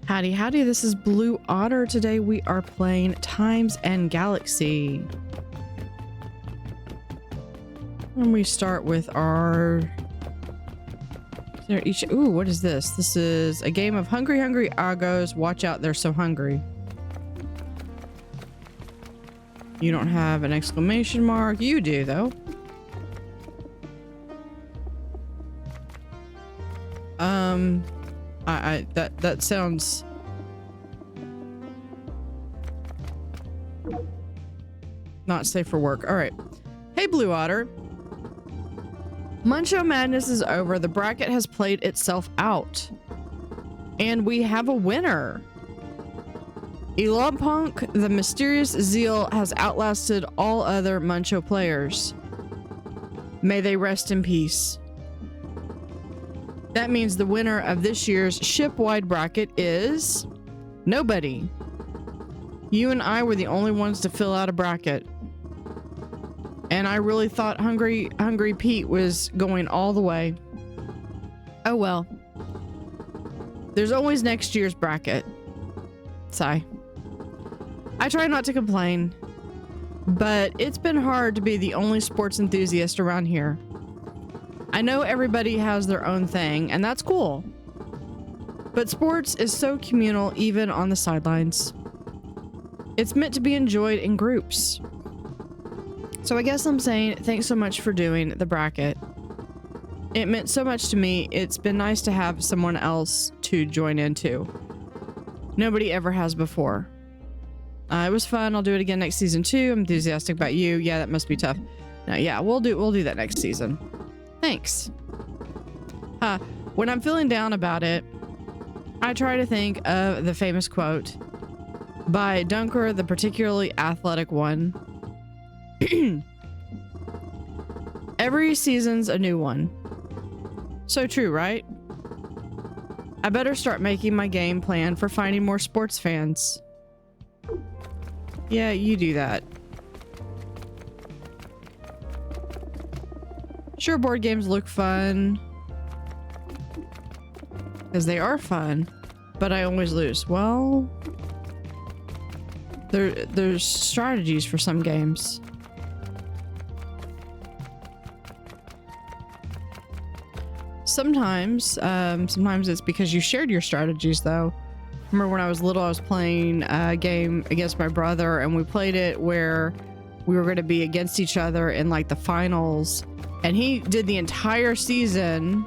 Howdy, howdy, this is Blue Otter. Today we are playing Times and Galaxy. And we start with our... Ooh, what is this? This is a game of hungry, hungry Argos. Watch out, they're so hungry. You don't have an exclamation mark. You do, though. That sounds... not safe for work. All right. Hey, Blue Otter. Muncho Madness is over. The bracket has played itself out. And we have a winner. Elompunk, the mysterious zeal, has outlasted all other Muncho players. May they rest in peace. That means the winner of this year's ship-wide bracket is... nobody. You and I were the only ones to fill out a bracket. And I really thought Hungry Pete was going all the way. Oh well. There's always next year's bracket. Sigh. I try not to complain, but it's been hard to be the only sports enthusiast around here. I know everybody has their own thing, and that's cool. But sports is so communal even on the sidelines. It's meant to be enjoyed in groups. So I guess I'm saying thanks so much for doing the bracket. It meant so much to me. It's been nice to have someone else to join into. Nobody ever has before. It was fun. I'll do it again next season too. I'm enthusiastic about you. Yeah, that must be tough. No, yeah, we'll do that next season. Thanks. When I'm feeling down about it, I try to think of the famous quote by Dunker, the particularly athletic one. Every season's a new one. So true, right? I better start making my game plan for finding more sports fans. Yeah, you do that. Sure, board games look fun. Because they are fun. But I always lose. Well... There's strategies for some games. Sometimes it's because you shared your strategies, though. Remember when I was little, I was playing a game against my brother, and we played it where we were going to be against each other in like the finals, and he did the entire season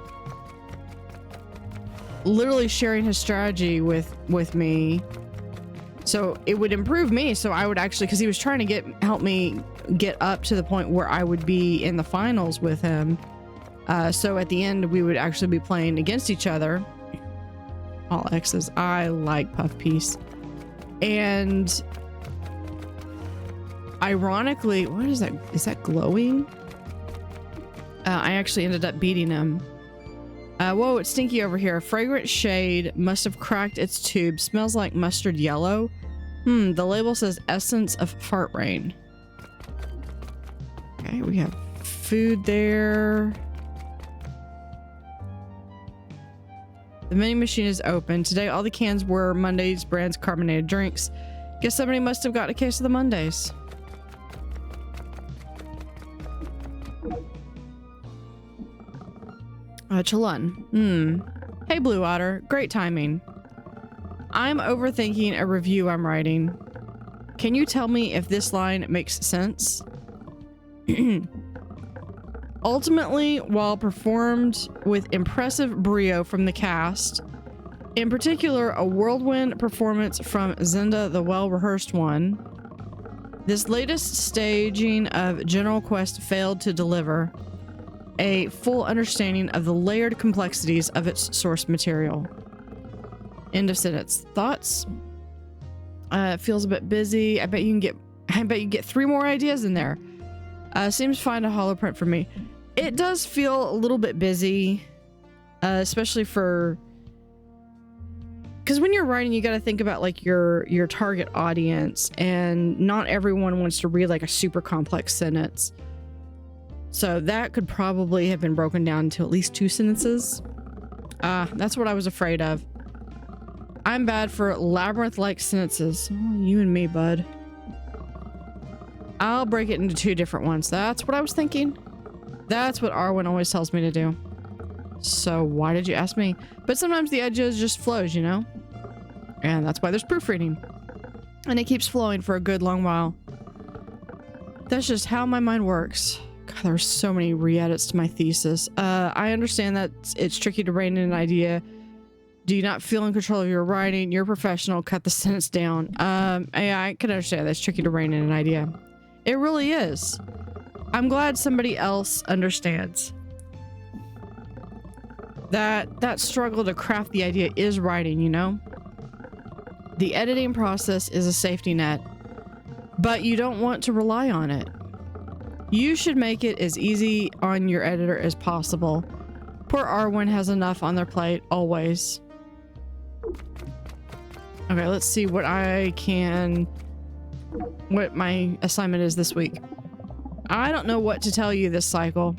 literally sharing his strategy with me, so it would improve me. So I would actually, because he was trying to help me get up to the point where I would be in the finals with him. So at the end, we would actually be playing against each other. All X's. I like Puff Piece. And ironically, what is that? Is that glowing? I actually ended up beating him. Whoa, it's stinky over here. A fragrant shade must have cracked its tube. Smells like mustard yellow. The label says essence of fart rain. Okay, we have food there. The vending machine is open. Today, all the cans were Monday's brand's carbonated drinks. Guess somebody must have got a case of the Mondays. Chalun. Hey, Blue Otter. Great timing. I'm overthinking a review I'm writing. Can you tell me if this line makes sense? Ultimately, while performed with impressive brio from the cast, in particular a whirlwind performance from Zinda, the well-rehearsed one, this latest staging of General Quest failed to deliver a full understanding of the layered complexities of its source material. End of sentence. Thoughts? It feels a bit busy. I bet you get 3 more ideas in there. Seems fine to holoprint for me. It does feel a little bit busy, especially for... because when you're writing, you got to think about like your target audience, and not everyone wants to read like a super complex sentence. So that could probably have been broken down to at least 2 sentences. That's what I was afraid of. I'm bad for labyrinth-like sentences. Oh, you and me, bud. I'll break it into 2 different ones. That's what I was thinking. That's what Arwen always tells me to do. So why did you ask me? But sometimes the idea just flows, you know? And that's why there's proofreading. And it keeps flowing for a good long while. That's just how my mind works. God, there's so many re-edits to my thesis. I understand that it's tricky to rein in an idea. Do you not feel in control of your writing? You're a professional. Cut the sentence down. I can understand that's tricky to rein in an idea. It really is. I'm glad somebody else understands. That struggle to craft the idea is writing, you know? The editing process is a safety net, but you don't want to rely on it. You should make it as easy on your editor as possible. Poor Arwen has enough on their plate, always. Okay, let's see what my assignment is this week. I don't know what to tell you this cycle.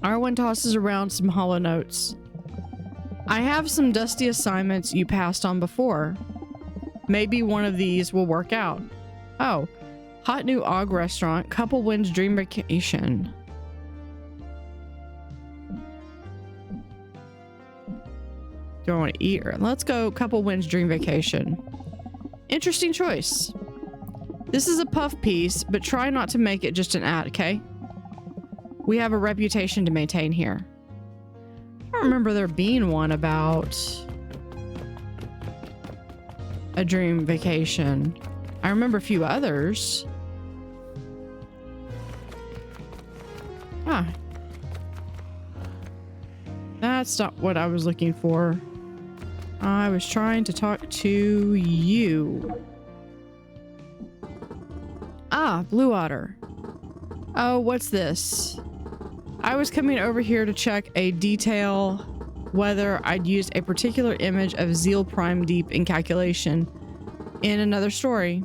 Arwen tosses around some hollow notes. I have some dusty assignments you passed on before. Maybe one of these will work out. Oh, hot new Og restaurant, couple wins dream vacation. Do I want to eat? Or let's go couple wins dream vacation. Interesting choice. This is a puff piece, but try not to make it just an ad, okay? We have a reputation to maintain here. I don't remember there being one about a dream vacation. I remember a few others. Ah. That's not what I was looking for. I was trying to talk to you. Ah, Blue Otter. Oh, what's this? I was coming over here to check a detail whether I'd used a particular image of Zeal Prime Deep in calculation in another story,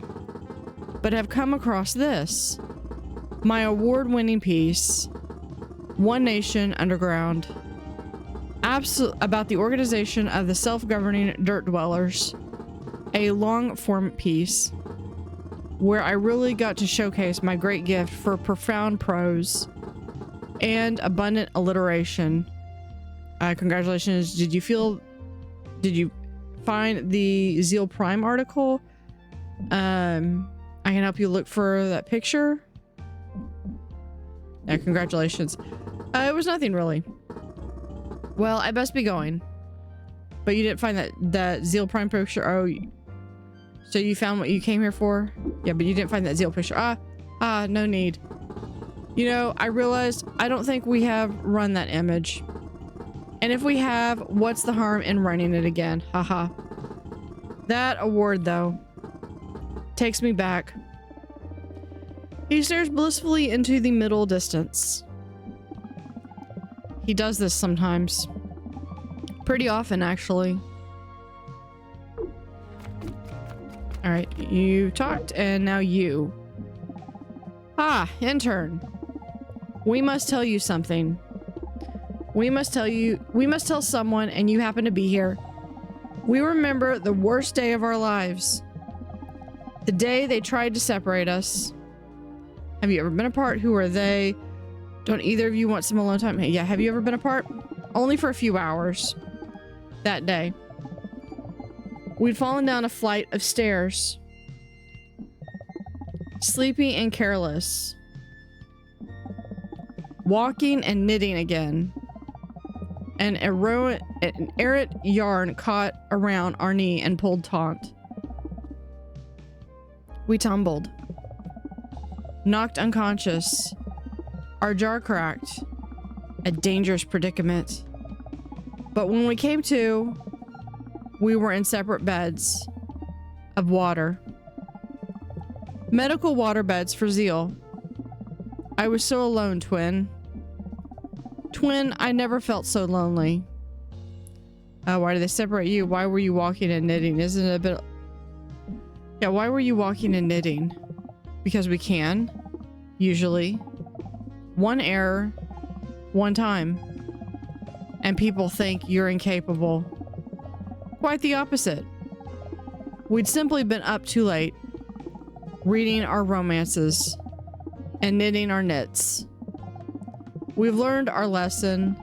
but have come across this. My award-winning piece, One Nation Underground, about the organization of the self-governing dirt dwellers, a long-form piece where I really got to showcase my great gift for profound prose and abundant alliteration. Congratulations. Did you find the Zeal Prime article? I can help you look for that picture. Yeah, congratulations. It was nothing really. Well, I best be going. But you didn't find that Zeal Prime picture. Oh, so you found what you came here for? Yeah, but you didn't find that Zeal picture. No need. You know, I realized I don't think we have run that image. And if we have, what's the harm in running it again? Haha. That award, though, takes me back. He stares blissfully into the middle distance. He does this sometimes. Pretty often, actually. Alright, you talked, and now you. Ah, intern. We must tell you something. We must tell someone, and you happen to be here. We remember the worst day of our lives. The day they tried to separate us. Have you ever been apart? Who are they? Don't either of you want some alone time? Yeah, have you ever been apart? Only for a few hours. That day. We'd fallen down a flight of stairs. Sleepy and careless. Walking and knitting again. An errant yarn caught around our knee and pulled taut. We tumbled. Knocked unconscious. Our jaw cracked. A dangerous predicament. But when we came to, we were in separate beds of water. Medical water beds for Zeal. I was so alone, Twin. Twin, I never felt so lonely. Why did they separate you? Why were you walking and knitting? Isn't it a bit... Yeah, why were you walking and knitting? Because we can. Usually. One error. One time. And people think you're incapable. Quite the opposite. We'd simply been up too late, reading our romances and knitting our knits. We've learned our lesson.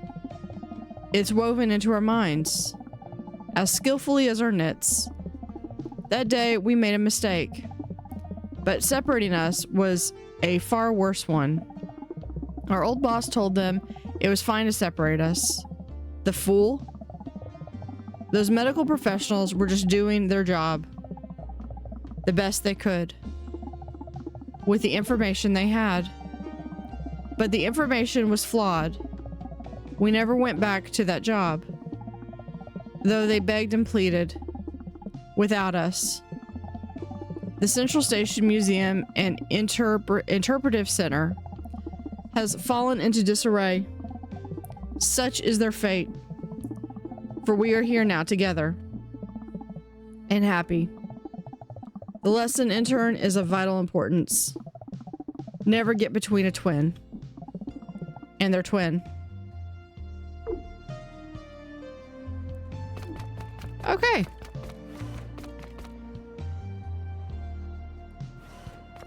It's woven into our minds, as skillfully as our knits. That day, we made a mistake, but separating us was a far worse one. Our old boss told them it was fine to separate us. The fool. Those medical professionals were just doing their job the best they could with the information they had. But the information was flawed. We never went back to that job, though they begged and pleaded without us. The Central Station Museum and Interpretive Center has fallen into disarray. Such is their fate. For we are here now together and happy. The lesson, intern, is of vital importance. Never get between a twin and their twin. Okay.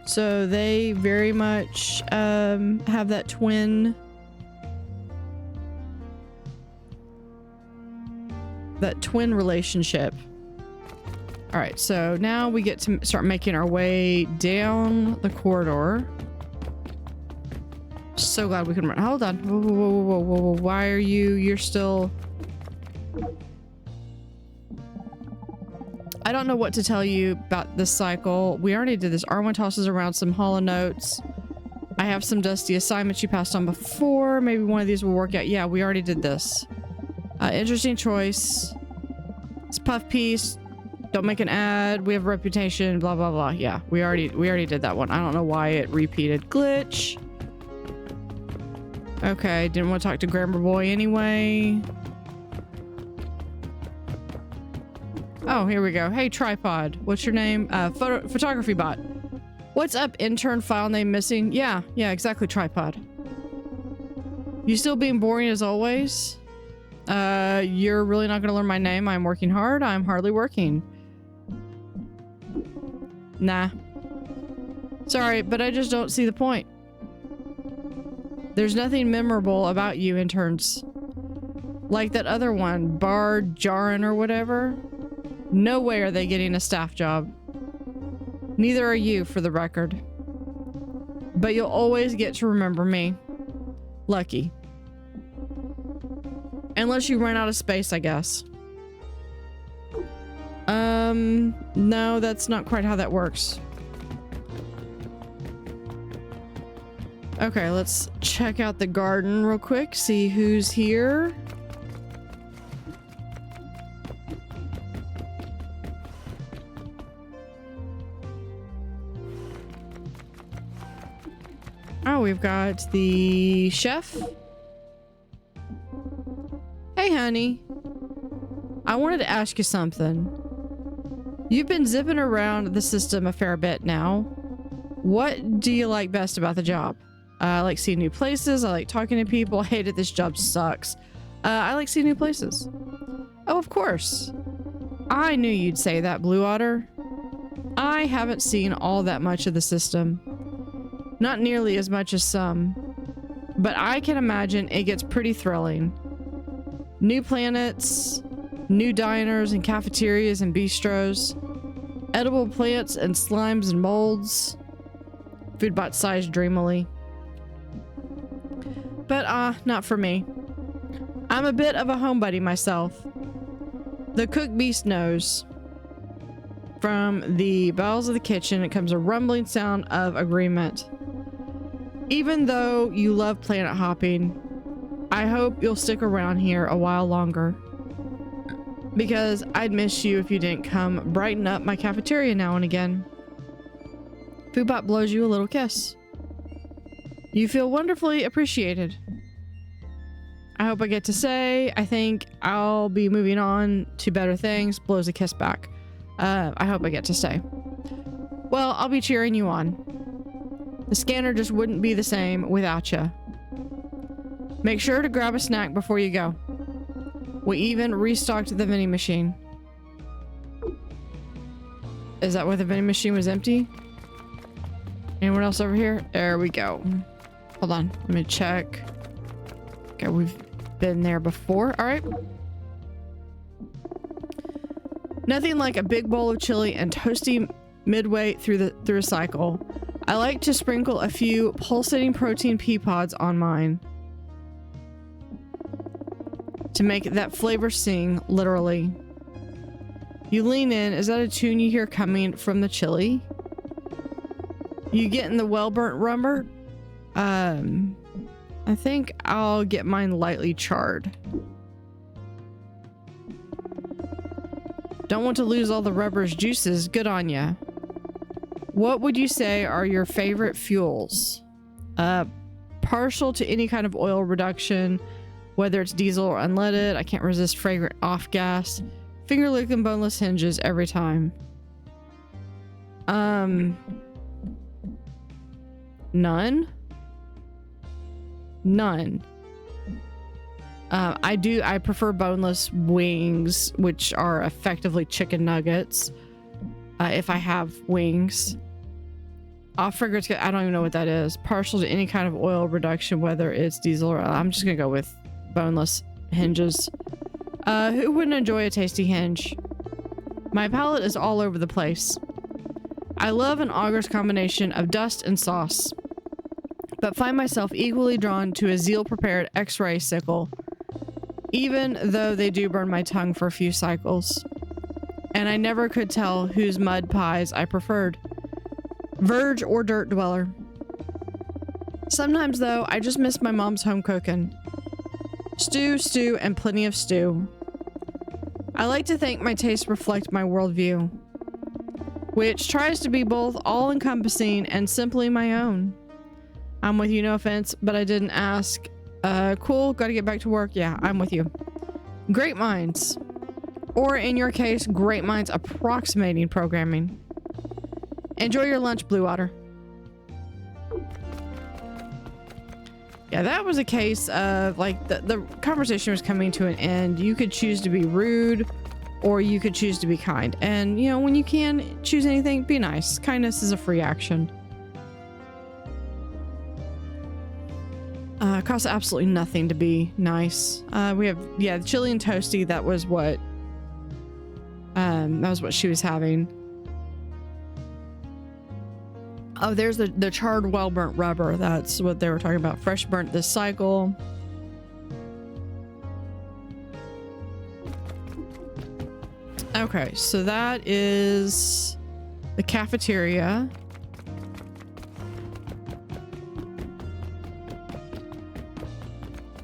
So they very much have that twin relationship. All right, so now we get to start making our way down the corridor. So glad we can run. Hold on. Whoa, whoa, whoa, whoa, whoa, whoa. Why are you're still... I don't know what to tell you about this cycle. We already did this. R1 tosses around some hollow notes. I have some dusty assignments you passed on before. Maybe one of these will work out. Yeah, we already did this. Interesting choice. It's puff piece. Don't make an ad. We have a reputation. Blah, blah, blah. Yeah, we already did that one. I don't know why it repeated. Glitch. Okay, didn't want to talk to Grammar Boy anyway. Oh, here we go. Hey, tripod. What's your name? Photography bot. What's up, intern? File name missing? Yeah, exactly, tripod. You still being boring as always? You're really not gonna learn my name. I'm working hard. I'm hardly working. Nah. Sorry, but I just don't see the point. There's nothing memorable about you, interns. Like that other one, Bard, Jarin, or whatever. No way are they getting a staff job. Neither are you, for the record. But you'll always get to remember me. Lucky. Unless you run out of space, I guess. No, that's not quite how that works. Okay, let's check out the garden real quick, see who's here. Oh, we've got the chef. Hey, honey. I wanted to ask you something. You've been zipping around the system a fair bit now. What do you like best about the job? I like seeing new places. I like talking to people. I hate it. This job sucks. I like seeing new places. Oh, of course. I knew you'd say that, Blue Otter. I haven't seen all that much of the system. Not nearly as much as some. But I can imagine it gets pretty thrilling. New planets, new diners and cafeterias and bistros, edible plants and slimes and molds. Foodbot sighs dreamily. But not for me. I'm a bit of a homebody myself. The cook beast knows. From the bowels of the kitchen, it comes a rumbling sound of agreement. Even though you love planet hopping, I hope you'll stick around here a while longer. Because I'd miss you if you didn't come brighten up my cafeteria now and again. Foodbot blows you a little kiss. You feel wonderfully appreciated. I hope I get to say, I think I'll be moving on to better things. Blows a kiss back. I hope I get to say. Well, I'll be cheering you on. The scanner just wouldn't be the same without you. Make sure to grab a snack before you go. We even restocked the vending machine. Is that where the vending machine was empty? Anyone else over here? There we go. Hold on. Let me check. Okay, we've been there before. All right. Nothing like a big bowl of chili and toasty midway through a cycle. I like to sprinkle a few pulsating protein pea pods on mine to make that flavor sing, literally. You lean in. Is that a tune you hear coming from the chili? You getting the well-burnt rubber? I think I'll get mine lightly charred. Don't want to lose all the rubber's juices. Good on ya. What would you say are your favorite fuels? Partial to any kind of oil reduction, whether it's diesel or unleaded. I can't resist fragrant off gas. Finger licking boneless hinges every time. None. I prefer boneless wings, which are effectively chicken nuggets. If I have wings. Off fragrance, I don't even know what that is. Partial to any kind of oil reduction, whether it's diesel or I'm just gonna go with boneless hinges. Who wouldn't enjoy a tasty hinge? My palate is all over the place. I love an Augur's combination of dust and sauce, but find myself equally drawn to a zeal-prepared X-ray sickle, even though they do burn my tongue for a few cycles. And I never could tell whose mud pies I preferred. Verge or dirt dweller. Sometimes, though, I just miss my mom's home cooking. Stew, and plenty of stew. I like to think my tastes reflect my worldview, which tries to be both all-encompassing and simply my own. I'm with you, no offense, but I didn't ask. Cool, gotta get back to work. Yeah, I'm with you. Great minds. Or in your case, great minds approximating programming. Enjoy your lunch, Blue Water. Yeah, that was a case of like the conversation was coming to an end. You could choose to be rude or you could choose to be kind. And you know, when you can choose anything, be nice. Kindness is a free action. Costs absolutely nothing to be nice. We have, yeah, the chili and toasty. That was what she was having. Oh, there's the charred, well-burnt rubber. That's what they were talking about. Fresh burnt this cycle. Okay, so that is the cafeteria.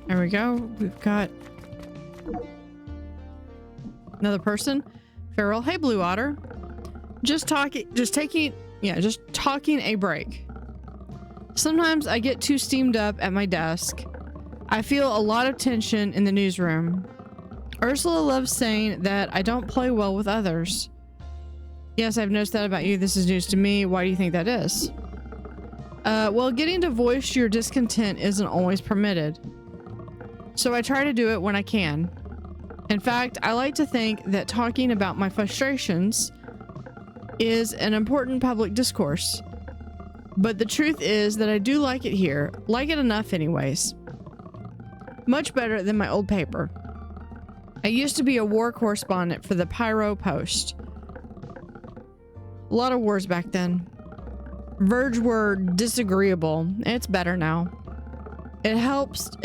There we go. We've got another person. Farrell. Hey, Blue Otter. Just talking a break. Sometimes I get too steamed up at my desk. I feel a lot of tension in the newsroom. Ursula loves saying that I don't play well with others. Yes, I've noticed that about you. This is news to me. Why do you think that is? Well, getting to voice your discontent isn't always permitted. So I try to do it when I can. In fact, I like to think that talking about my frustrations is an important public discourse. But the truth is that I do like it here. Like it enough anyways. Much better than my old paper. I used to be a war correspondent for the Pyro Post. A lot of wars back then. Verge were disagreeable. It's better now. It helped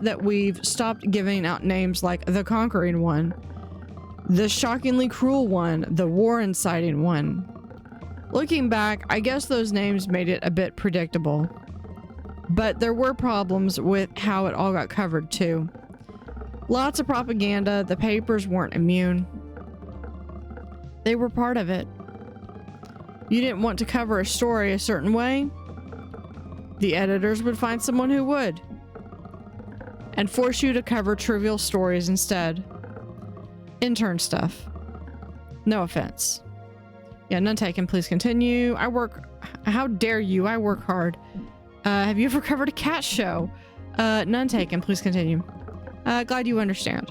that we've stopped giving out names like the Conquering One, the Shockingly Cruel One, the War Inciting One. Looking back, I guess those names made it a bit predictable. But there were problems with how it all got covered too. Lots of propaganda. The papers weren't immune. They were part of it. You didn't want to cover a story a certain way, the editors would find someone who would, and force you to cover trivial stories instead. Intern stuff. No offense. Yeah, none taken. Please continue. I work. How dare you? I work hard. Have you ever covered a cat show? None taken. Please continue. Glad you understand.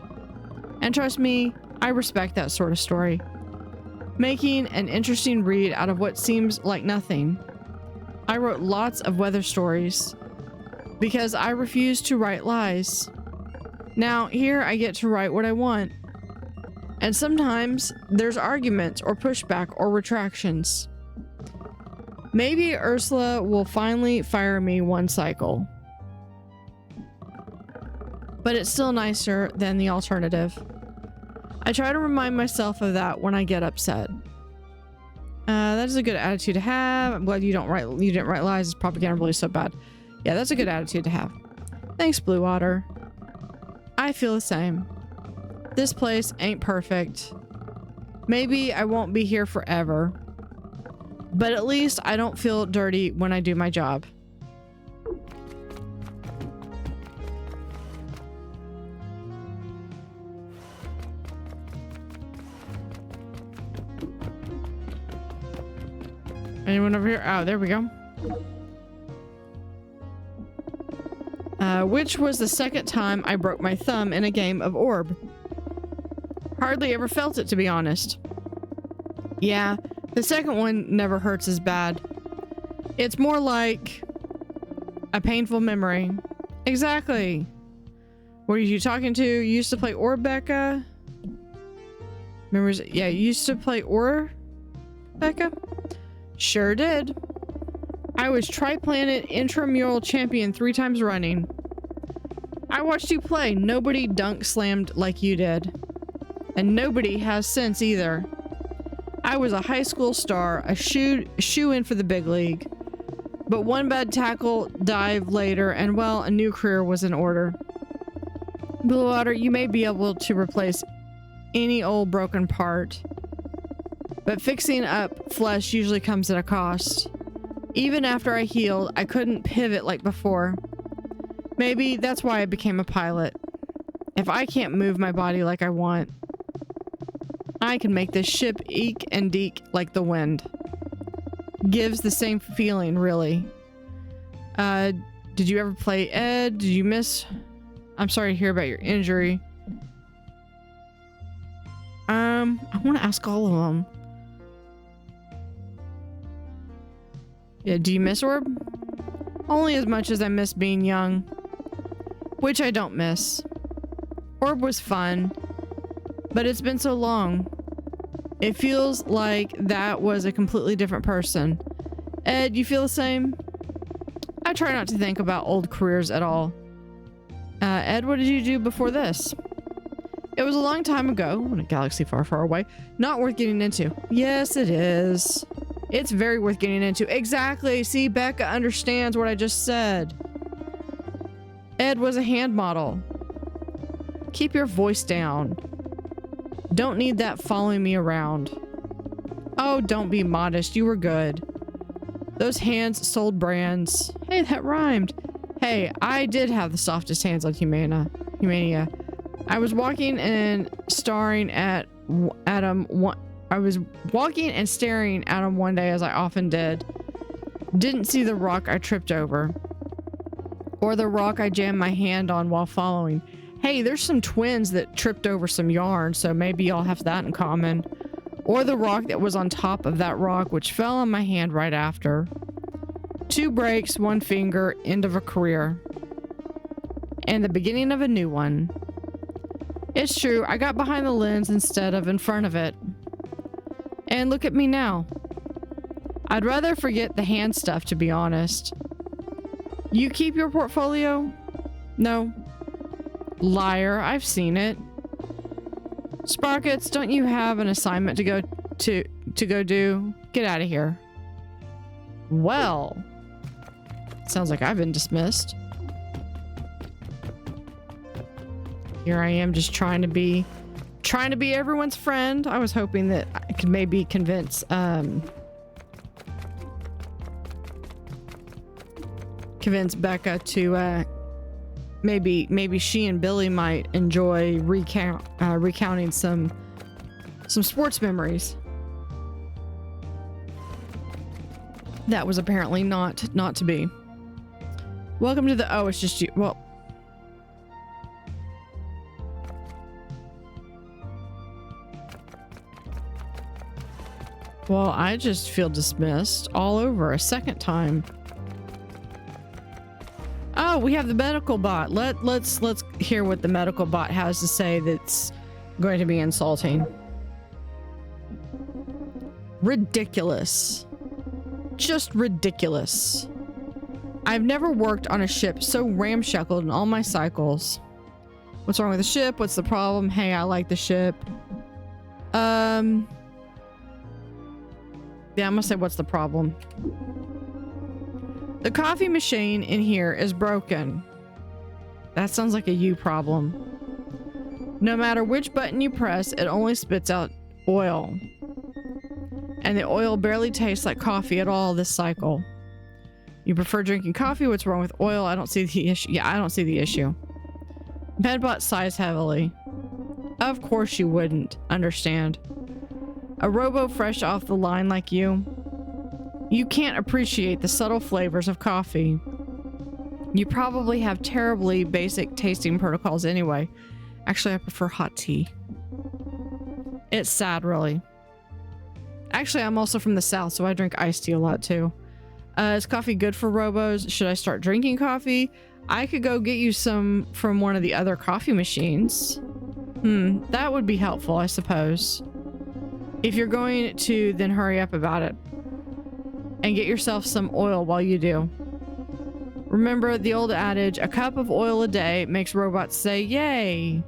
And trust me, I respect that sort of story. making an interesting read out of what seems like nothing. I wrote lots of weather stories because I refuse to write lies. Now, here I get to write what I want. And sometimes there's arguments or pushback or retractions. Maybe Ursula will finally fire me one cycle. But it's still nicer than the alternative. I try to remind myself of that when I get upset. That is a good attitude to have. I'm glad you didn't write lies. It's propaganda really so bad. Yeah, that's a good attitude to have. Thanks, Blue Water. I feel the same. This place ain't perfect. Maybe I won't be here forever. But at least I don't feel dirty when I do my job. Anyone over here? Oh, there we go. Which was the second time I broke my thumb in a game of Orb. Hardly ever felt it, to be honest. Yeah, the second one never hurts as bad. It's more like a painful memory. Exactly. What are you talking to? You used to play Orb, Becca? Remembers? Yeah, you used to play Orb, Becca? Sure did. I was Tri-Planet Intramural Champion 3 times running. I watched you play. Nobody dunk slammed like you did. And nobody has since either. I was a high school star, a shoe-in for the big league. But one bad tackle dive later, and well, a new career was in order. Blue Water, you may be able to replace any old broken part. But fixing up flesh usually comes at a cost. Even after I healed, I couldn't pivot like before. Maybe that's why I became a pilot. If I can't move my body like I want, I can make this ship eke and deke like the wind. Gives the same feeling, really. Did you ever play Ed? Did you miss? I'm sorry to hear about your injury. I want to ask all of them. Yeah, do you miss Orb? Only as much as I miss being young. Which I don't miss. Orb was fun, but it's been so long. It feels like that was a completely different person. Ed, you feel the same? I try not to think about old careers at all. Ed, what did you do before this? It was a long time ago, in a galaxy far, far away. Not worth getting into. Yes, it is. It's very worth getting into. Exactly. See, Becca understands what I just said. Ed was a hand model. Keep your voice down. Don't need that following me around. Oh, don't be modest. You were good. Those hands sold brands. Hey, that rhymed. Hey, I did have the softest hands on Humania. I was walking and staring at him one day, as I often did. Didn't see the rock I tripped over. Or the rock I jammed my hand on while following. Hey, there's some twins that tripped over some yarn, so maybe y'all have that in common. Or the rock that was on top of that rock, which fell on my hand right after. 2 breaks, 1 finger, end of a career. And the beginning of a new one. It's true, I got behind the lens instead of in front of it. And look at me now. I'd rather forget the hand stuff, to be honest. You keep your portfolio? No. Liar, I've seen it. Sprockets, don't you have an assignment to go do? Get out of here. Well, sounds like I've been dismissed. Here I am, just trying to be everyone's friend. I was hoping that I could maybe convince Becca to maybe she and Billy might enjoy recounting some sports memories. That was apparently not to be. Welcome to the it's just you. Well, Well, I just feel dismissed all over a second time. Oh, we have the medical bot. Let's hear what the medical bot has to say that's going to be insulting. Ridiculous. Just ridiculous. I've never worked on a ship so ramshackled in all my cycles. What's wrong with the ship? What's the problem? Hey, I like the ship. Yeah, I'm gonna say what's the problem. The coffee machine in here is broken. That sounds like a you problem. No matter which button you press, it only spits out oil. And the oil barely tastes like coffee at all this cycle. You prefer drinking coffee? What's wrong with oil? I don't see the issue. Yeah, I don't see the issue. Medbot sighs heavily. Of course you wouldn't understand. A robo fresh off the line like you. You can't appreciate the subtle flavors of coffee. You probably have terribly basic tasting protocols anyway. Actually, I prefer hot tea. It's sad, really. Actually, I'm also from the South, so I drink iced tea a lot too. Is coffee good for robos? Should I start drinking coffee? I could go get you some from one of the other coffee machines. That would be helpful, I suppose. If you're going to, then hurry up about it. And get yourself some oil while you do. Remember the old adage, a cup of oil a day makes robots say, yay.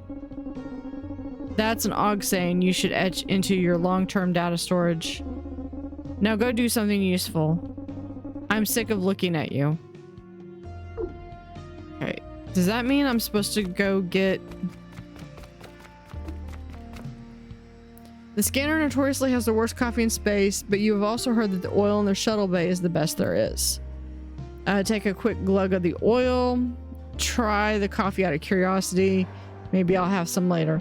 That's an OG saying you should etch into your long-term data storage. Now go do something useful. I'm sick of looking at you. Okay, does that mean I'm supposed to go get... The scanner notoriously has the worst coffee in space, but you have also heard that the oil in their shuttle bay is the best there is. Take a quick glug of the oil. Try the coffee out of curiosity. Maybe I'll have some later.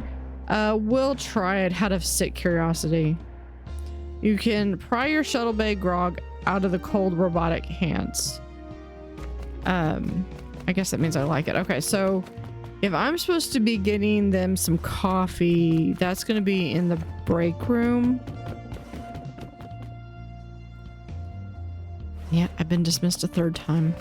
We'll try it out of sick curiosity. You can pry your shuttle bay grog out of the cold robotic hands. I guess that means I like it. Okay, so if I'm supposed to be getting them some coffee, that's going to be in the break room. Yeah, I've been dismissed a third time.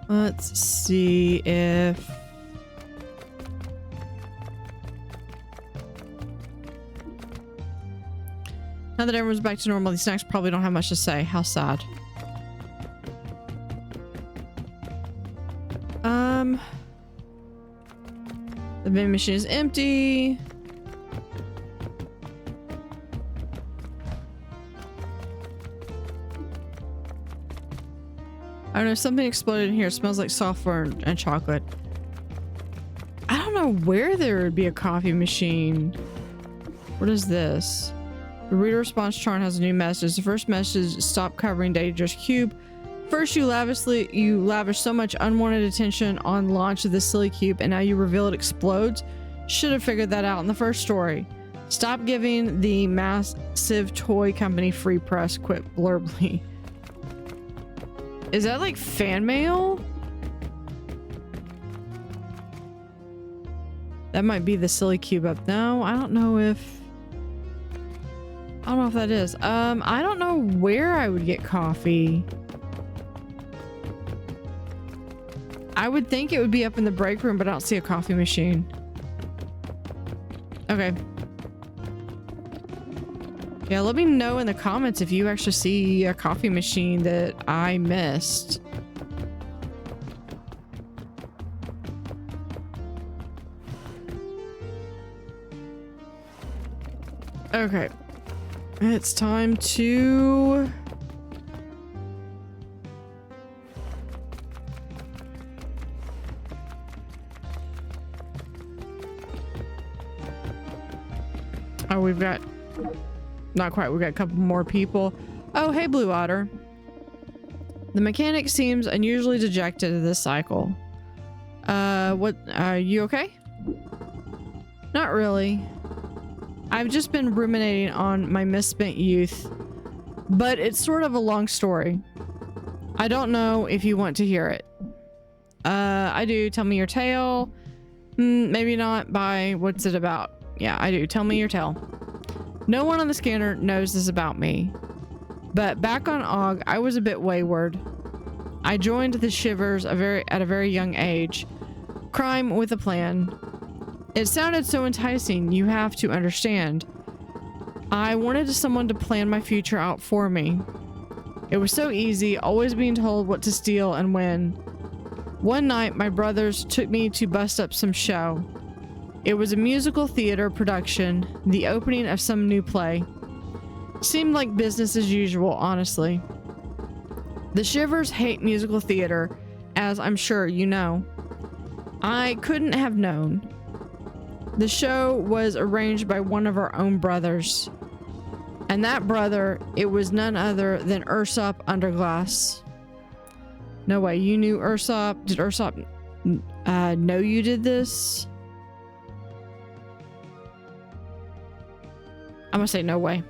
Let's see if... Now that everyone's back to normal, these snacks probably don't have much to say. How sad. The vending machine is empty. I don't know, something exploded in here. It smells like software and chocolate. I don't know where there would be a coffee machine. What is this? The reader response chart has a new message. The first message is stop covering dangerous cube. First you lavish so much unwanted attention on launch of this silly cube, and now you reveal it explodes. Should have figured that out in the first story. Stop giving the massive toy company free press. Quit blurbly. Is that like fan mail? That might be the silly cube up. No, I don't know if that is. I don't know where I would get coffee. I would think it would be up in the break room, but I don't see a coffee machine. Okay. Yeah, let me know in the comments if you actually see a coffee machine that I missed. Okay. It's time to... Oh, we've got... Not quite. We've got a couple more people. Oh, hey, Blue Otter. The mechanic seems unusually dejected this cycle. You okay? Not really. I've just been ruminating on my misspent youth. but it's sort of a long story. I don't know if you want to hear it. I do. Tell me your tale. Maybe not. Bye. What's it about? Yeah, I do. Tell me your tale. No one on the scanner knows this about me. But back on Og, I was a bit wayward. I joined the Shivers at a very young age. Crime with a plan. It sounded so enticing, you have to understand. I wanted someone to plan my future out for me. It was so easy, always being told what to steal and when. One night, my brothers took me to bust up some show. It was a musical theater production, the opening of some new play. Seemed like business as usual, honestly. The Shivers hate musical theater, as I'm sure you know. I couldn't have known. The show was arranged by one of our own brothers. And that brother, it was none other than Ursop Underglass. No way, you knew Ursop? Did Ursop know you did this? I'm gonna say no way.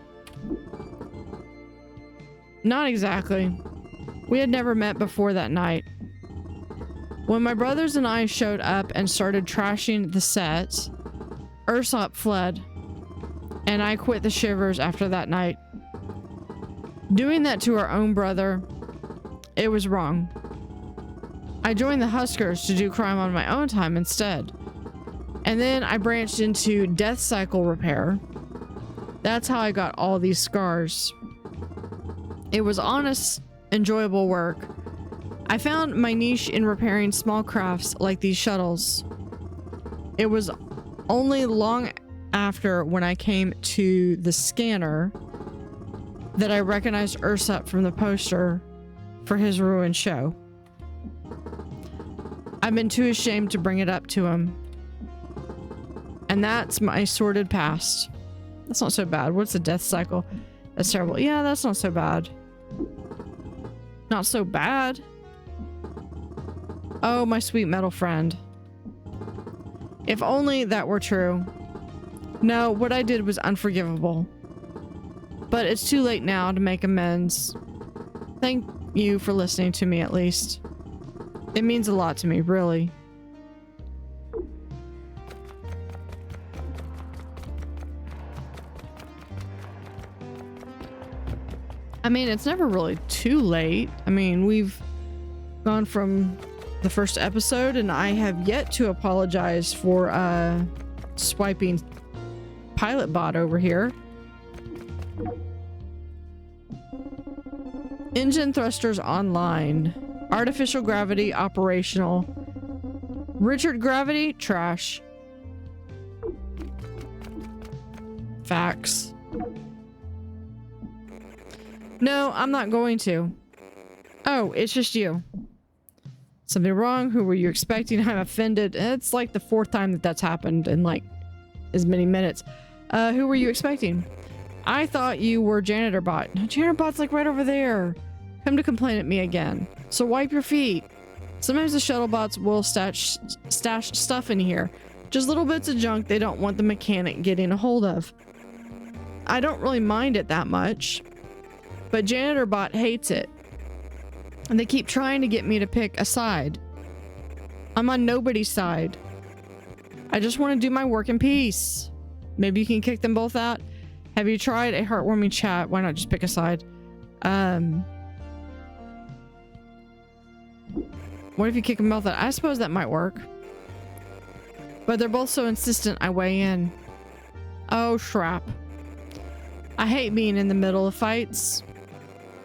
Not exactly. We had never met before that night. When my brothers and I showed up and started trashing the set, Ursop fled, and I quit the Shivers after that night. Doing that to our own brother, it was wrong. I joined the Huskers to do crime on my own time instead. And then I branched into death cycle repair. That's how I got all these scars. It was honest, enjoyable work. I found my niche in repairing small crafts like these shuttles. It was only long after when I came to the scanner that I recognized Ursop from the poster for his ruined show. I've been too ashamed to bring it up to him. And that's my sordid past. That's not so bad. What's the death cycle? That's terrible. Yeah, that's not so bad. Not so bad. Oh, my sweet metal friend. If only that were true. No, what I did was unforgivable. But it's too late now to make amends. Thank you for listening to me at least. It means a lot to me, really. I mean, it's never really too late. I mean, we've gone from the first episode and I have yet to apologize for swiping pilot bot over here. Engine thrusters online. Artificial gravity operational. Richard gravity trash. Facts. No, I'm not going to. Oh, it's just you. Something wrong? Who were you expecting? I'm offended. It's like the 4th time that that's happened in like as many minutes. Who were you expecting? I thought you were Janitor Bot. No, Janitor Bot's like right over there. Come to complain at me again. So wipe your feet. Sometimes the shuttle bots will stash stuff in here. Just little bits of junk they don't want the mechanic getting a hold of. I don't really mind it that much. But Janitor Bot hates it. And they keep trying to get me to pick a side. I'm on nobody's side. I just want to do my work in peace. Maybe you can kick them both out. Have you tried a heartwarming chat? Why not just pick a side? What if you kick them both out? I suppose that might work. But they're both so insistent I weigh in. Oh, shrap. I hate being in the middle of fights.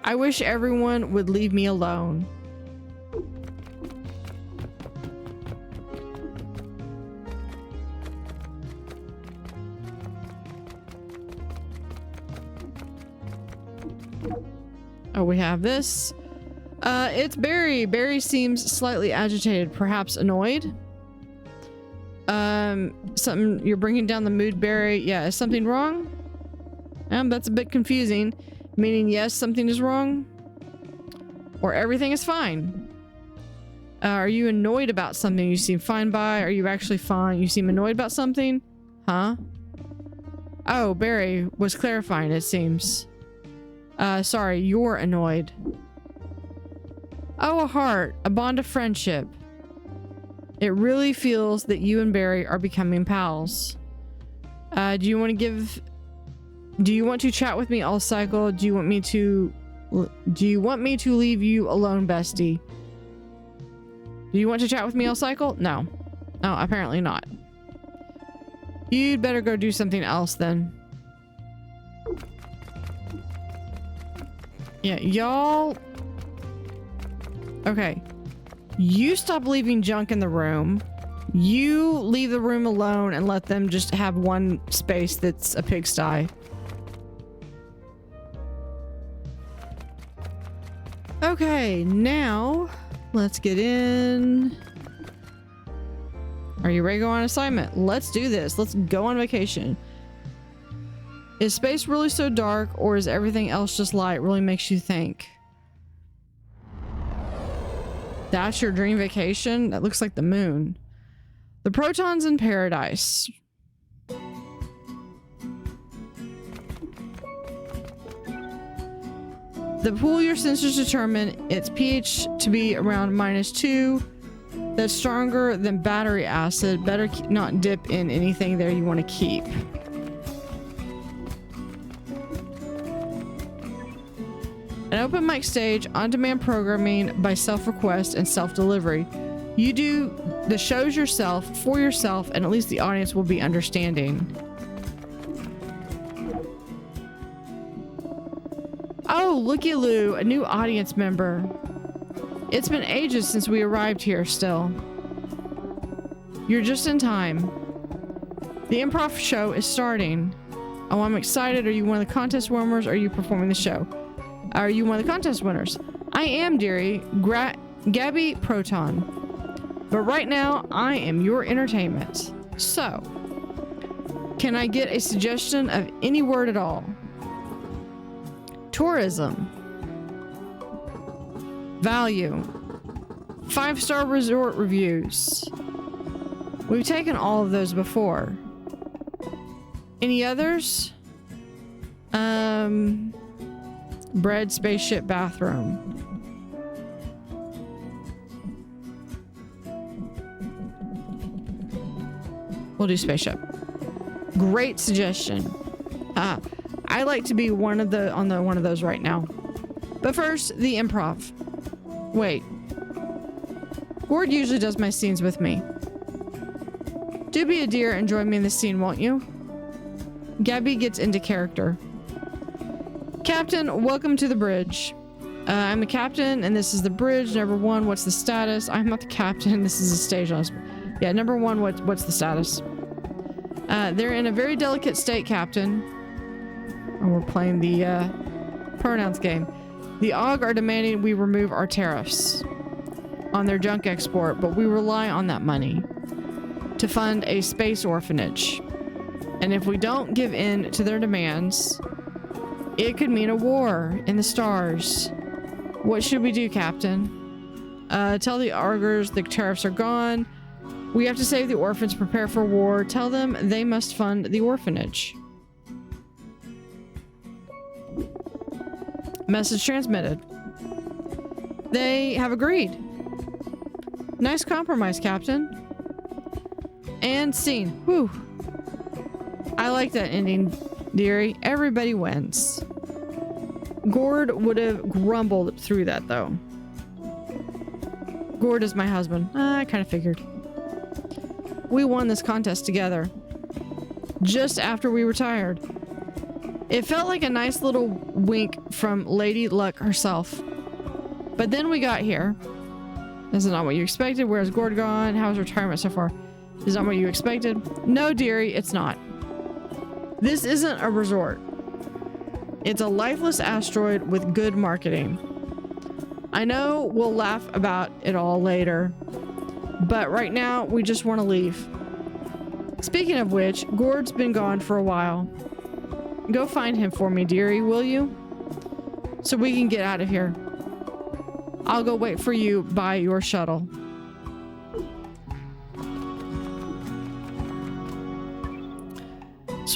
I wish everyone would leave me alone. Oh, we have this. It's Barry. Barry seems slightly agitated, perhaps annoyed. Something, you're bringing down the mood, Barry. Yeah, is something wrong? That's a bit confusing. Meaning, yes, something is wrong? Or everything is fine? Are you annoyed about something you seem fine by? Are you actually fine? You seem annoyed about something? Huh? Oh, Barry was clarifying, it seems. Sorry, you're annoyed. Oh, a heart, a bond of friendship. It really feels that you and Barry are becoming pals. Do you want to chat with me all cycle? Do you want me to leave you alone, bestie? Do you want to chat with me all cycle? No. No, apparently not. You'd better go do something else then. Yeah, y'all. Okay. You stop leaving junk in the room. You leave the room alone and let them just have one space that's a pigsty. Okay, now let's get in. Are you ready to go on assignment? Let's do this. Let's go on vacation. Is space really so dark, or is everything else just light? Really makes you think. That's your dream vacation? That looks like the moon. The protons in paradise. The pool your sensors determine its pH to be around -2. That's stronger than battery acid. Better not dip in anything there you want to keep. An open mic stage, on-demand programming by self-request and self-delivery. You do the shows yourself, for yourself, and at least the audience will be understanding. Oh, looky Lou, a new audience member. It's been ages since we arrived here still. You're just in time. The improv show is starting. Oh, I'm excited. Are you one of the contest winners, or are you performing the show? Are you one of the contest winners? I am, dearie. Gabby Proton. But right now, I am your entertainment. So, can I get a suggestion of any word at all? Tourism. Value. 5-star resort reviews. We've taken all of those before. Any others? Bread, spaceship, bathroom. We'll do spaceship. Great suggestion. I like to be one of those right now. But first, the improv. Wait. Gord usually does my scenes with me. Do be a dear and join me in the scene, won't you? Gabby gets into character. Captain, welcome to the bridge. I'm the captain, and this is the bridge. Number 1, what's the status? I'm not the captain. This is a stage. Yeah, number 1, what's the status? They're in a very delicate state, Captain. And we're playing the pronouns game. The AUG are demanding we remove our tariffs on their junk export, but we rely on that money to fund a space orphanage. And if we don't give in to their demands, it could mean a war in the stars. What should we do, Captain? Tell the Argers the tariffs are gone. We have to save the orphans, prepare for war. Tell them they must fund the orphanage. Message transmitted. They have agreed. Nice compromise, Captain. And scene. Whew. I like that ending, dearie. Everybody wins. Gord would have grumbled through that, though. Gord is my husband. I kind of figured. We won this contest together. Just after we retired. It felt like a nice little wink from Lady Luck herself. But then we got here. This is not what you expected. Where's Gord gone? How's retirement so far? Is that what you expected? No, dearie, it's not. This isn't a resort. It's a lifeless asteroid with good marketing. I know we'll laugh about it all later, but right now we just want to leave. Speaking of which, Gord's been gone for a while. Go find him for me, dearie, will you? So we can get out of here. I'll go wait for you by your shuttle.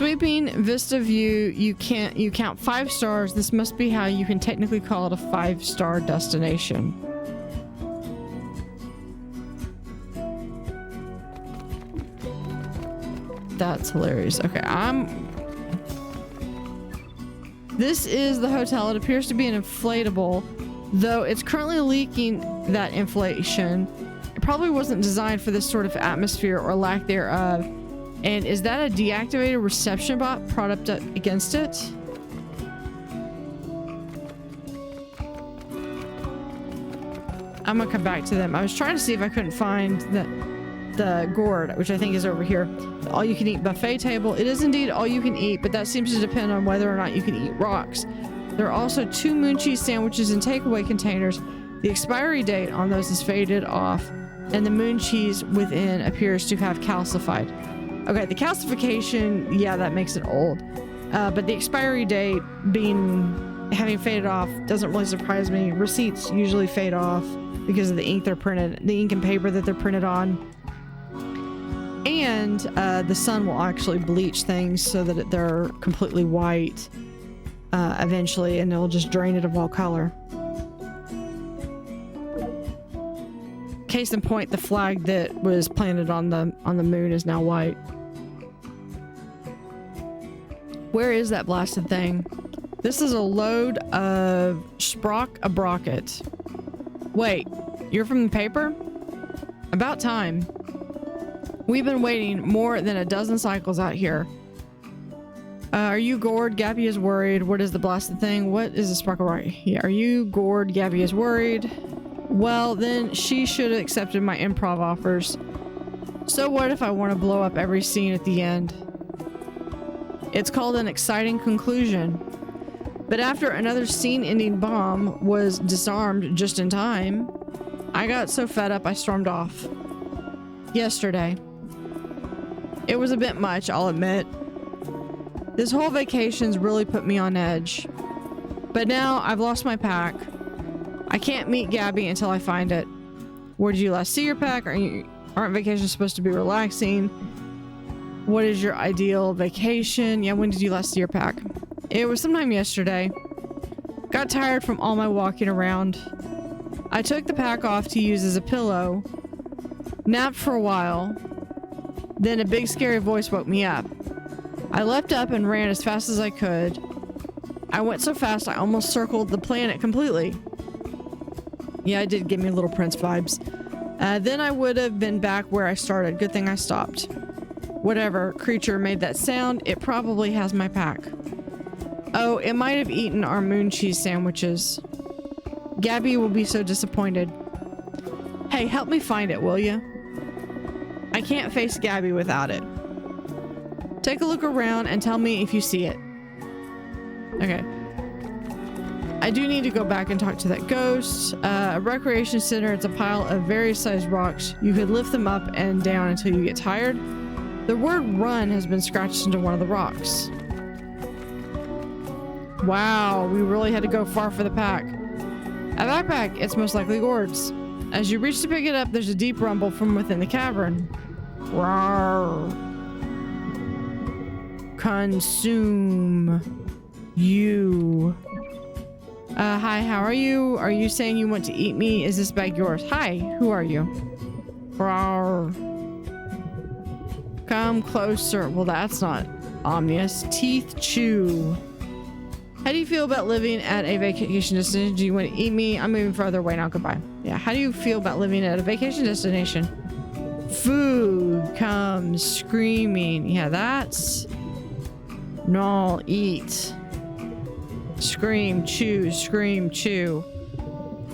Sweeping vista view, you count 5 stars. This must be how you can technically call it a 5-star destination. That's hilarious. Okay, this is the hotel. It appears to be an inflatable, though it's currently leaking that inflation. It probably wasn't designed for this sort of atmosphere or lack thereof. And is that a deactivated reception bot propped up against it? I'm gonna come back to them. I was trying to see if I couldn't find the gourd, which I think is over here. The all-you-can-eat buffet table. It is indeed all you can eat, but that seems to depend on whether or not you can eat rocks. There are also 2 moon cheese sandwiches in takeaway containers. The expiry date on those is faded off, and the moon cheese within appears to have calcified. Okay, the calcification, yeah, that makes it old. But the expiry date having faded off doesn't really surprise me. Receipts usually fade off because of the ink the ink and paper that they're printed on. And the sun will actually bleach things so that they're completely white eventually, and it'll just drain it of all color. Case in point, the flag that was planted on the moon is now white. Where is that blasted thing? This is a load of Sprock-a-Brocket. Wait, you're from the paper? About time. We've been waiting more than a dozen cycles out here. Are you gored? Gabby is worried. What is the blasted thing? What is the Sprock-a-Brocket? Yeah, are you gored? Gabby is worried. Well, then she should have accepted my improv offers. So what if I want to blow up every scene at the end? It's called an exciting conclusion. But after another scene-ending bomb was disarmed just in time, I got so fed up I stormed off. Yesterday. It was a bit much, I'll admit. This whole vacation's really put me on edge. But now I've lost my pack. I can't meet Gabby until I find it. Where did you last see your pack? Aren't vacations supposed to be relaxing? What is your ideal vacation? Yeah, when did you last see your pack? It was sometime yesterday. Got tired from all my walking around. I took the pack off to use as a pillow. Napped for a while. Then a big scary voice woke me up. I leapt up and ran as fast as I could. I went so fast I almost circled the planet completely. Yeah, it did give me Little Prince vibes. Then I would have been back where I started. Good thing I stopped. Whatever creature made that sound, it probably has my pack. Oh, it might have eaten our moon cheese sandwiches. Gabby will be so disappointed. Hey, help me find it, will you? I can't face Gabby without it. Take a look around and tell me if you see it. Okay. I do need to go back and talk to that ghost. A recreation center, it's a pile of various sized rocks. You could lift them up and down until you get tired. The word run has been scratched into one of the rocks. Wow, we really had to go far for the pack. A backpack, it's most likely gourds. As you reach to pick it up, there's a deep rumble from within the cavern. Rawr. Consume you. Hi, how are you? Are you saying you want to eat me? Is this bag yours? Hi, who are you? Rawr. Come closer. Well, that's not ominous. Teeth chew. How do you feel about living at a vacation destination? Do you want to eat me? I'm moving further away now. Goodbye. Yeah, how do you feel about living at a vacation destination? Food comes screaming. Yeah, that's... No, eat. Scream, chew, scream, chew.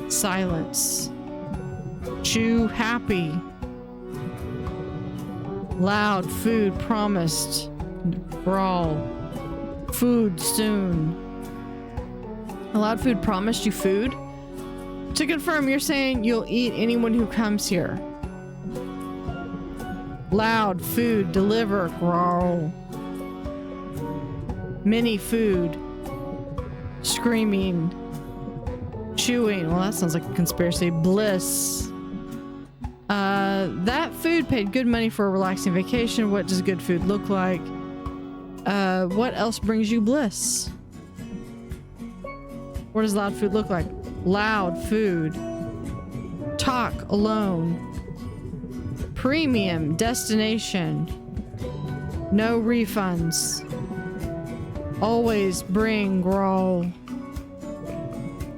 Silence. Chew, happy. Loud, food promised. Brawl. Food soon. A loud food promised you food? To confirm, you're saying you'll eat anyone who comes here. Loud food deliver. Growl. Mini food. Screaming. Chewing. Well, that sounds like a conspiracy. Bliss. That food paid good money for a relaxing vacation. What does good food look like? What else brings you bliss? What does loud food look like? Loud food. Talk alone. Premium destination. No refunds. Always bring growl.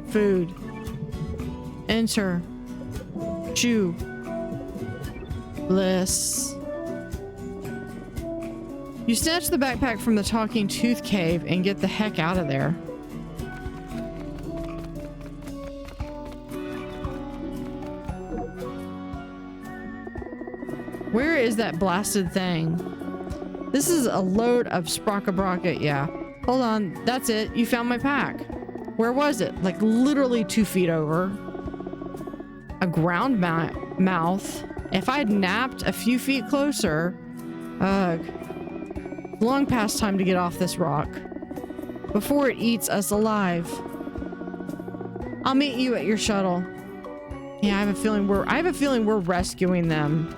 Food. Enter. Chew. Bliss. You snatch the backpack from the talking tooth cave and get the heck out of there. Where is that blasted thing? This is a load of sprocket. Yeah. Hold on. That's it. You found my pack. Where was it? Like literally 2 feet over. A ground mouth. If I'd napped a few feet closer. Long past time to get off this rock. Before it eats us alive. I'll meet you at your shuttle. Yeah, I have a feeling we're rescuing them.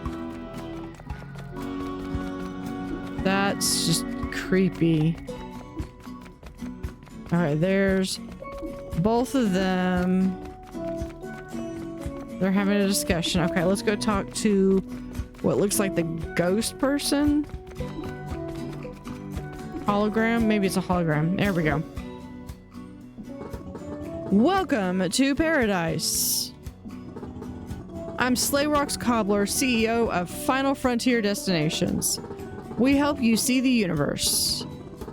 That's just creepy. All right, there's both of them. They're having a discussion. Okay, let's go talk to what looks like the ghost person. Hologram? Maybe it's a hologram. There we go. Welcome to paradise. I'm Slayrock's Cobbler, CEO of Final Frontier Destinations. We help you see the universe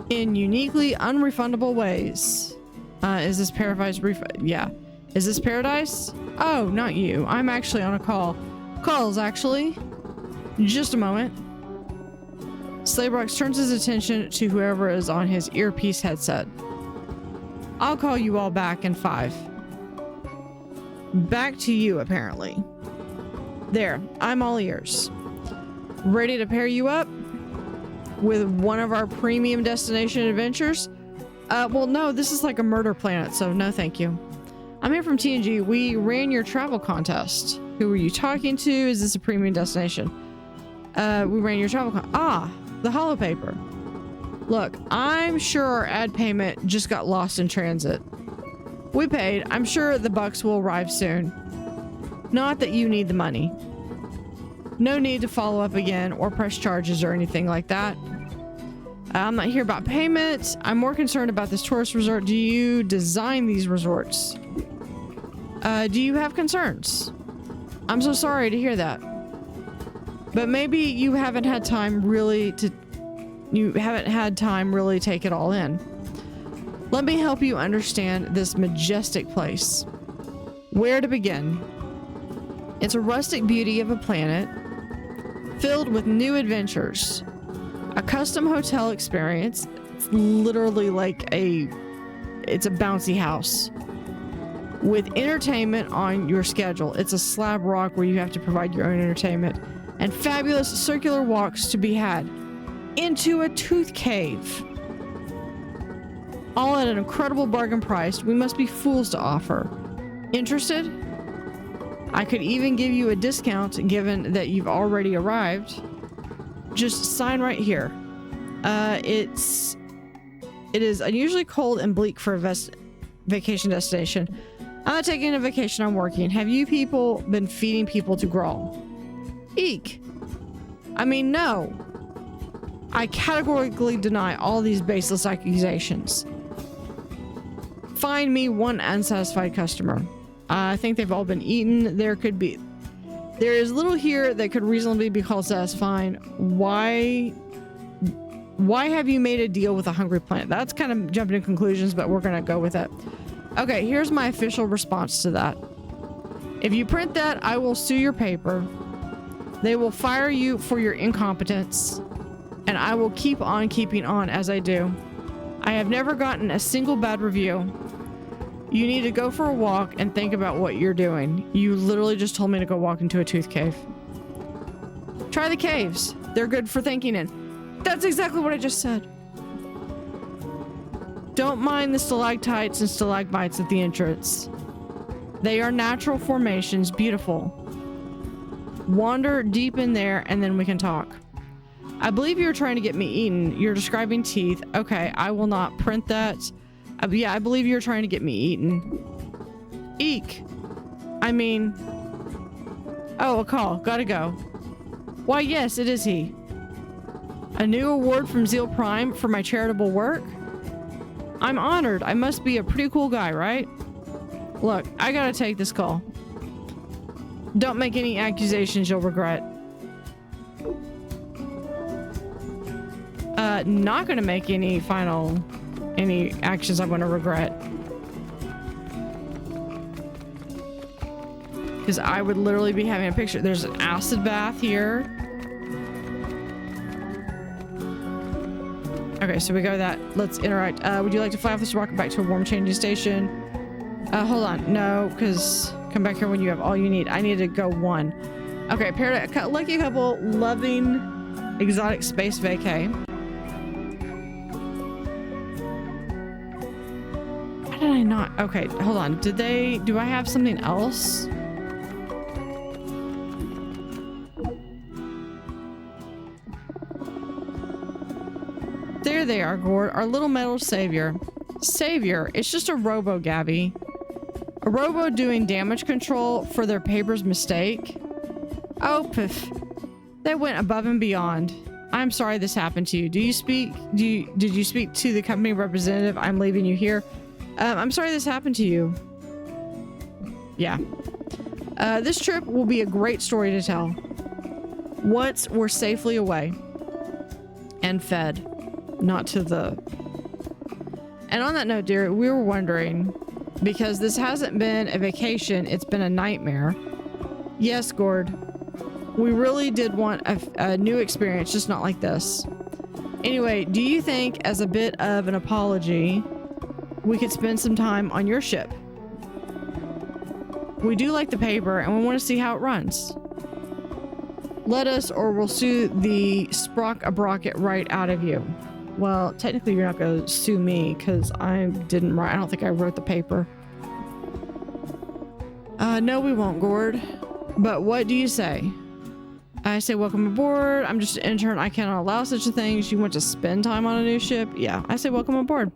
in uniquely unrefundable ways. Is this paradise? Yeah. Is this paradise? Oh, not you. I'm actually on a call. Calls, actually. Just a moment. Slayrock turns his attention to whoever is on his earpiece headset. I'll call you all back in 5. Back to you, apparently. There, I'm all ears. Ready to pair you up with one of our premium destination adventures? Well, no, this is like a murder planet, so no thank you. I'm here from TNG. We ran your travel contest. Who were you talking to? Is this a premium destination? We ran your travel the holopaper. Look, I'm sure our ad payment just got lost in transit. We paid. I'm sure the bucks will arrive soon. Not that you need the money. No need to follow up again or press charges or anything like that. I'm not here about payment. I'm more concerned about this tourist resort. Do you design these resorts? Do you have concerns? I'm so sorry to hear that. But maybe you haven't had time really take it all in. Let me help you understand this majestic place. Where to begin? It's a rustic beauty of a planet filled with new adventures. A custom hotel experience. It's literally like it's a bouncy house with entertainment on your schedule. It's a slab rock where you have to provide your own entertainment, and fabulous circular walks to be had into a tooth cave. All at an incredible bargain price we must be fools to offer. Interested? I could even give you a discount given that you've already arrived. Just sign right here. It is unusually cold and bleak for a vacation destination. I'm not taking a vacation, I'm working. Have you people been feeding people to Grawl? Eek. I mean, no. I categorically deny all these baseless accusations. Find me one unsatisfied customer. I think they've all been eaten. There is little here that could reasonably be called satisfying. Why have you made a deal with a hungry planet? That's kind of jumping to conclusions, but we're gonna go with it. Okay, here's my official response to that. If you print that, I will sue your paper. They will fire you for your incompetence, and I will keep on keeping on as I do. I have never gotten a single bad review. You need to go for a walk and think about what you're doing. You literally just told me to go walk into a tooth cave. Try the caves. They're good for thinking in. That's exactly what I just said. Don't mind the stalactites and stalagmites at the entrance. They are natural formations, beautiful. Wander deep in there and then we can talk. I believe you're trying to get me eaten. You're describing teeth. Okay, I will not print that. Yeah, I believe you're trying to get me eaten. Eek. I mean... Oh, a call. Gotta go. Why, yes, it is he. A new award from Zeal Prime for my charitable work? I'm honored. I must be a pretty cool guy, right? Look, I gotta take this call. Don't make any accusations you'll regret. Not gonna make any actions I'm gonna regret. Because I would literally be having a picture. There's an acid bath here. Okay, so we go that. Let's interact. Would you like to fly off this rocket back to a warm changing station? Hold on. No, because come back here when you have all you need. I need to go one. Okay, lucky couple loving exotic space vacay. How did I not? Okay, hold on. Do I have something else? There they are, Gord. Our little metal savior. Savior? It's just a robo, Gabby. A robo doing damage control for their paper's mistake. Oh, piff. They went above and beyond. I'm sorry this happened to you. Did you speak to the company representative? I'm leaving you here. I'm sorry this happened to you. Yeah. This trip will be a great story to tell. Once we're safely away and fed. Not to the... And on that note, dear, we were wondering, because this hasn't been a vacation, it's been a nightmare. Yes, Gord. We really did want a new experience, just not like this. Anyway, do you think, as a bit of an apology, we could spend some time on your ship? We do like the paper, and we want to see how it runs. Let us, or we'll sue the sprocket right out of you. Well, technically you're not going to sue me because I didn't write. I don't think I wrote the paper. No, we won't, Gord. But what do you say? I say welcome aboard. I'm just an intern. I cannot allow such a thing. You want to spend time on a new ship? Yeah, I say welcome aboard.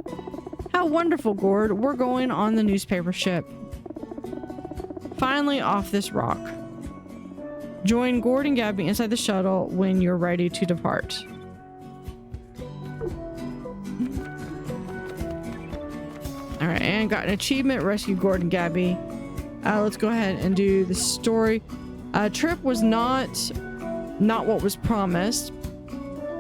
How wonderful, Gord. We're going on the newspaper ship. Finally off this rock. Join Gord and Gabby inside the shuttle when you're ready to depart. Alright, and got an achievement, rescue Gord and Gabby. Let's go ahead and do the story. Trip was not what was promised.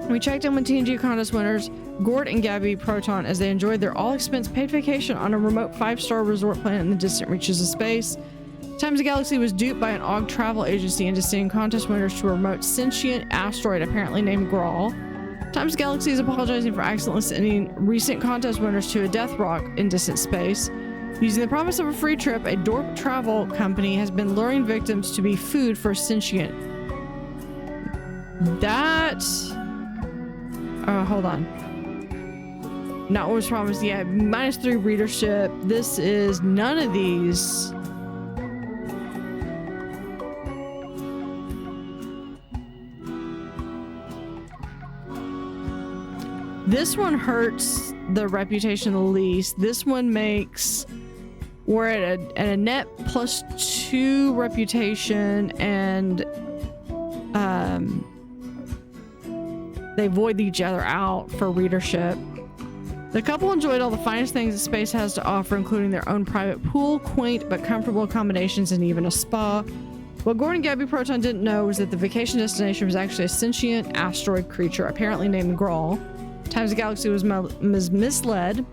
We checked in with TNG contest winners Gord and Gabby Proton as they enjoyed their all-expense paid vacation on a remote 5-star resort planet in the distant reaches of space. Times the Galaxy was duped by an AUG travel agency into sending contest winners to a remote sentient asteroid apparently named Grawl. Times Galaxy is apologizing for accidentally sending recent contest winners to a death rock in distant space. Using the promise of a free trip, a dork travel company has been luring victims to be food for sentient. That... hold on. Not what was promised. Yeah, -3 readership. This is none of these. This one hurts the reputation the least. This one makes... We're at a net +2 reputation, and they void each other out for readership. The couple enjoyed all the finest things that space has to offer, including their own private pool, quaint but comfortable accommodations, and even a spa. What Gord and Gabby Proton didn't know was that the vacation destination was actually a sentient asteroid creature, apparently named Grawl. Times the Galaxy was misled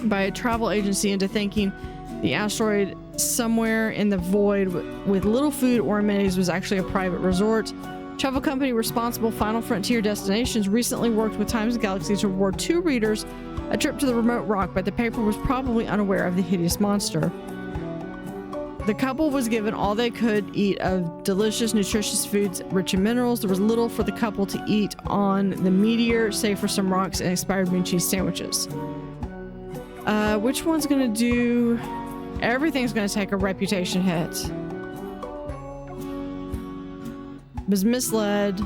by a travel agency into thinking the asteroid somewhere in the void with little food or amenities was actually a private resort. Travel company responsible Final Frontier Destinations recently worked with Times Galaxy to reward 2 readers a trip to the remote rock, but the paper was probably unaware of the hideous monster. The couple was given all they could eat of delicious, nutritious foods rich in minerals. There was little for the couple to eat on the meteor, save for some rocks and expired bean cheese sandwiches. Which one's gonna do... Everything's gonna take a reputation hit. Was misled.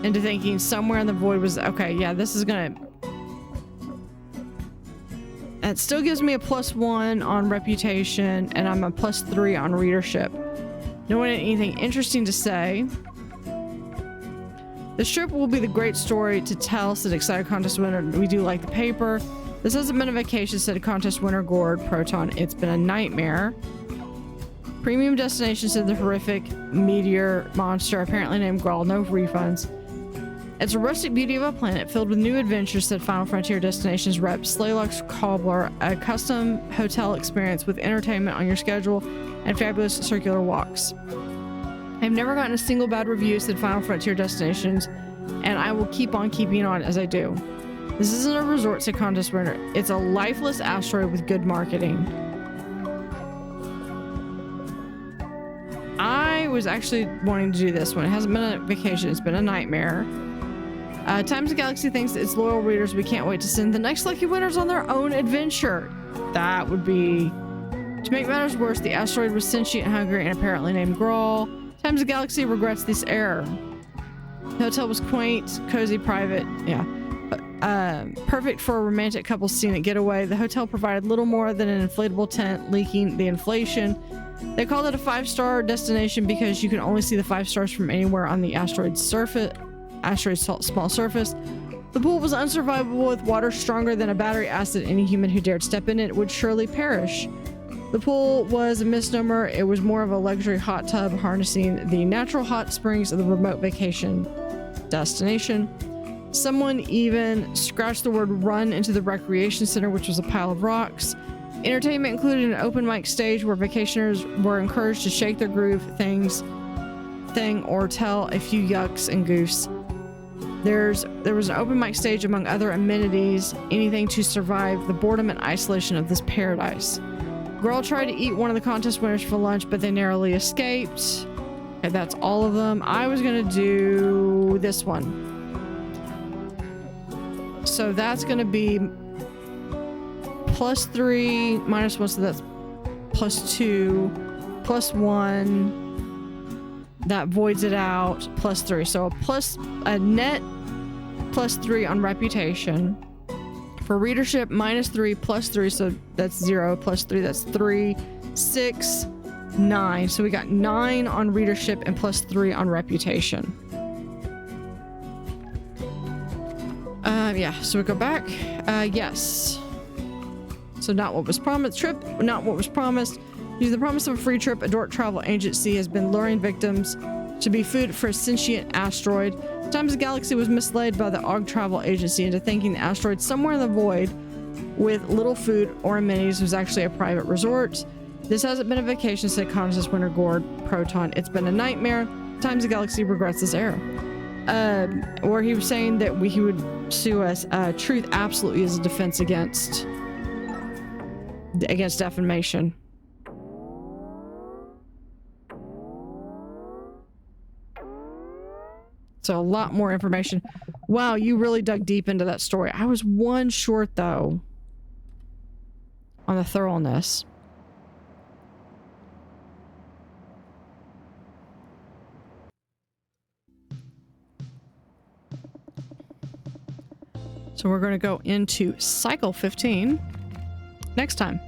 into thinking somewhere in the void was okay. Yeah, this is gonna. It still gives me a +1 on reputation, and I'm a +3 on readership. No one had anything interesting to say. The strip will be the great story to tell, said excited contest winner. We do like the paper. This hasn't been a vacation, said contest winner Gord Proton. It's been a nightmare. Premium destination, said the horrific meteor monster, apparently named Grawl. No refunds. It's a rustic beauty of a planet filled with new adventures, said Final Frontier Destinations rep Slayluck's Cobbler, a custom hotel experience with entertainment on your schedule and fabulous circular walks. I've never gotten a single bad review, said Final Frontier Destinations, and I will keep on keeping on as I do. This isn't a resort, said contest winner. It's a lifeless asteroid with good marketing. I was actually wanting to do this one. It hasn't been a vacation. It's been a nightmare. Times the Galaxy thinks its loyal readers, we can't wait to send the next lucky winners on their own adventure. That would be... To make matters worse, the asteroid was sentient, hungry, and apparently named Grawl. Times the Galaxy regrets this error. The hotel was quaint, cozy, private. Yeah. Perfect for a romantic couple scenic getaway. The hotel provided little more than an inflatable tent, leaking the inflation. They called it a 5-star destination because you can only see the 5 stars from anywhere on the asteroid's small surface. The pool was unsurvivable with water stronger than a battery acid. Any human who dared step in it would surely perish. The pool was a misnomer. It was more of a luxury hot tub harnessing the natural hot springs of the remote vacation destination. Someone even scratched the word run into the recreation center, which was a pile of rocks. Entertainment included an open mic stage where vacationers were encouraged to shake their groove thing or tell a few yucks and goofs. There was an open mic stage among other amenities, anything to survive the boredom and isolation of this paradise. Girl tried to eat one of the contest winners for lunch, but they narrowly escaped. Okay, that's all of them. I was gonna do this one. So that's gonna be +3, -1, so that's +2, +1. That voids it out, +3. So a net +3 on reputation. For readership, -3, +3, so that's 0, +3, that's 3, 6, 9. So we got 9 on readership and +3 on reputation. Yeah, so we go back. Yes. So not what was promised. Trip, not what was promised. Using the promise of a free trip, a dork travel agency has been luring victims to be food for a sentient asteroid. Times the Galaxy was misled by the AUG travel agency into thinking the asteroid somewhere in the void with little food or amenities was actually a private resort. This hasn't been a vacation, said contest winner Gord Proton. It's been a nightmare. Times the Galaxy regrets this error. Where he was saying that he would sue us. Truth absolutely is a defense against defamation. So a lot more information. Wow, you really dug deep into that story. I was one short though on the thoroughness. So we're going to go into cycle 15 next time.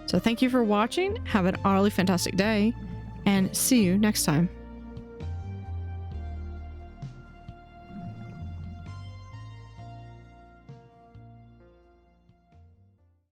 So thank you for watching. Have an utterly fantastic day and see you next time.